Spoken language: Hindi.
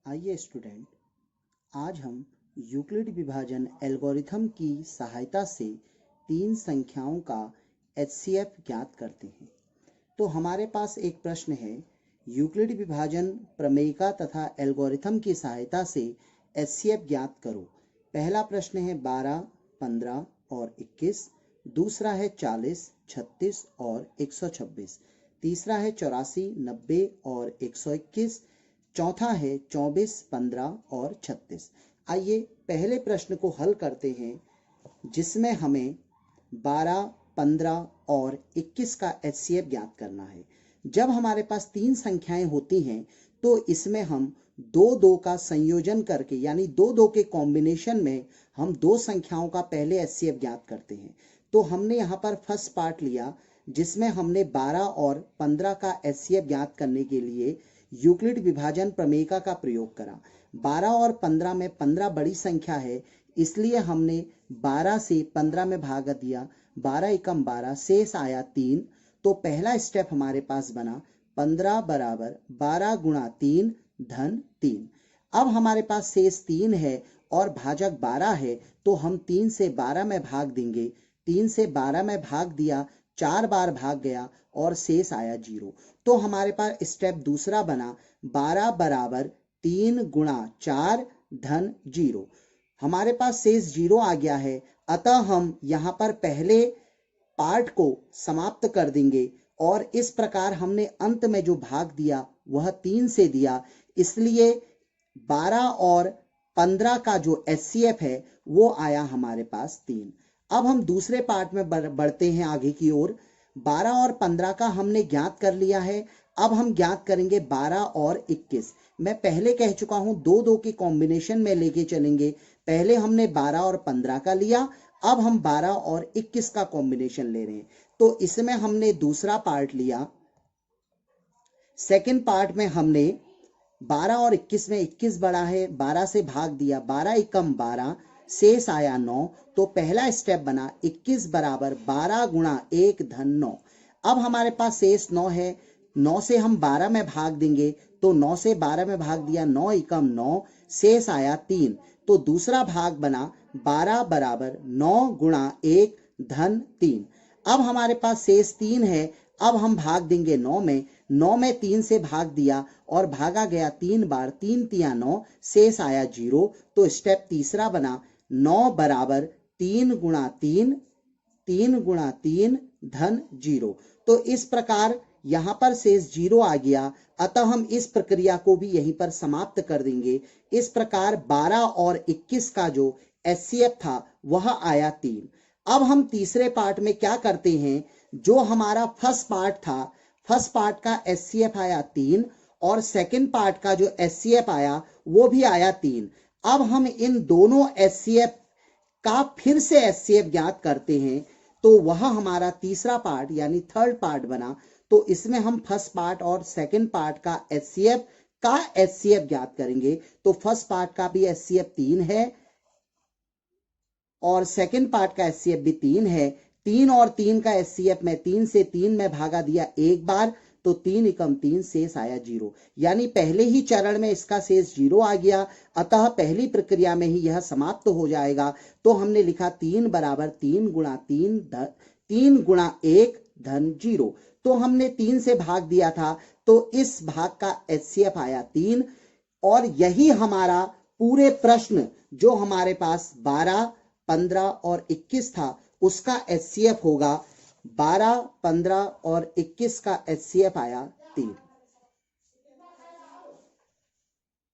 आइए स्टूडेंट, आज हम यूक्लिड विभाजन एल्गोरिथम की सहायता से तीन संख्याओं का एचसीएफ ज्ञात करते हैं। तो हमारे पास एक प्रश्न है, यूक्लिड विभाजन प्रमेयिका तथा एल्गोरिथम की सहायता से एचसीएफ ज्ञात करो। पहला प्रश्न है 12, 15 और 21, दूसरा है 40, 36 और 126, तीसरा है 84, 90 और 121, चौथा है 24, 15 और 36। आइए पहले प्रश्न को हल करते हैं, जिसमें हमें 12, 15 और 21 का एचसीएफ ज्ञात करना है। जब हमारे पास तीन संख्याएं होती हैं तो इसमें हम दो का संयोजन करके यानी दो के कॉम्बिनेशन में हम दो संख्याओं का पहले एचसीएफ ज्ञात करते हैं। तो हमने यहाँ पर फर्स्ट पार्ट लिया, जिसमें हमने 12 और 15 का एचसीएफ ज्ञात करने के लिए यूक्लिड विभाजन प्रमेयिका का प्रयोग करा। 12 और 15 में 15 बड़ी संख्या है, इसलिए हमने 12 से 15 में भाग दिया। 12 एकम 12, शेष आया 3। तो पहला स्टेप हमारे पास बना 15 बराबर 12 गुणा 3 धन 3। अब हमारे पास शेष 3 है और भाजक 12 है, तो हम 3 से 12 में भाग देंगे। 3 से 12 में भाग दिया, 4 बार भाग गया और शेष आया 0। तो हमारे पास स्टेप दूसरा बना 12 बराबर 3 गुणा 4 धन 0। हमारे पास शेष 0 आ गया है, अतः हम यहाँ पर पहले पार्ट को समाप्त कर देंगे और इस प्रकार हमने अंत में जो भाग दिया वह 3 से दिया, इसलिए 12 और 15 का जो एचसीएफ है वो आया हमारे पास 3। अब हम दूसरे पार्ट में बढ़ते हैं आगे की ओर। 12 और 15 का हमने ज्ञात कर लिया है, अब हम ज्ञात करेंगे 12 और 21। मैं पहले कह चुका हूं दो के कॉम्बिनेशन में लेके चलेंगे। पहले हमने 12 और 15 का लिया, अब हम 12 और 21 का कॉम्बिनेशन ले रहे हैं। तो इसमें हमने दूसरा पार्ट लिया। सेकेंड पार्ट में हमने 12 और 21 में 21 बड़ा है, 12 से भाग दिया, 12 एकम 12, शेष आया 9। तो पहला स्टेप बना 21 बराबर 12 गुणा 1 धन 9। अब हमारे पास शेष 9 है, 9 से हम 12 में भाग देंगे, तो 9 से 12 में भाग दिया, 9 एकम 9, शेष आया 3। तो दूसरा भाग बना 12 बराबर 9 गुणा 1 धन 3। अब हमारे पास शेष 3 है, अब हम भाग देंगे 9 में। 9 में 3 से भाग दिया और भागा गया 3 बार, 3 तिया 9, शेष आया 0। तो स्टेप तीसरा बना 9 बराबर 3 गुणा 3, 3 गुणा 3 धन 0। तो इस प्रकार यहाँ पर शेष 0 आ गया, अतः हम इस प्रक्रिया को भी यहीं पर समाप्त कर देंगे। इस प्रकार 12 और 21 का जो एचसीएफ था वह आया 3। अब हम तीसरे पार्ट में क्या करते हैं, जो हमारा फर्स्ट पार्ट था, फर्स्ट पार्ट का एचसीएफ आया 3 और सेकंड पार्ट का जो एचसीएफ आया वो भी आया 3। अब हम इन दोनों एचसीएफ का फिर से एचसीएफ ज्ञात करते हैं, तो वह हमारा तीसरा पार्ट यानी थर्ड पार्ट बना। तो इसमें हम फर्स्ट पार्ट और सेकंड पार्ट का एचसीएफ ज्ञात करेंगे। तो फर्स्ट पार्ट का भी एचसीएफ 3 है और सेकंड पार्ट का एचसीएफ भी 3 है। 3 और 3 का एचसीएफ में 3 से 3 में भागा दिया एक बार, तो 3 एकम 3, शेष आया 0। यानी पहले ही चरण में इसका शेष 0 आ गया, अतः पहली प्रक्रिया में ही यह समाप्त हो जाएगा। तो हमने लिखा 3 बराबर 3 गुणा 3 गुणा 1 धन 0। तो हमने 3 से भाग दिया था, तो इस भाग का एचसीएफ आया 3। और यही हमारा पूरे प्रश्न जो हमारे पास 12, 15 और 21 था उसका एचसीएफ होगा। 12, 15 और 21 का एचसीएफ आया 3।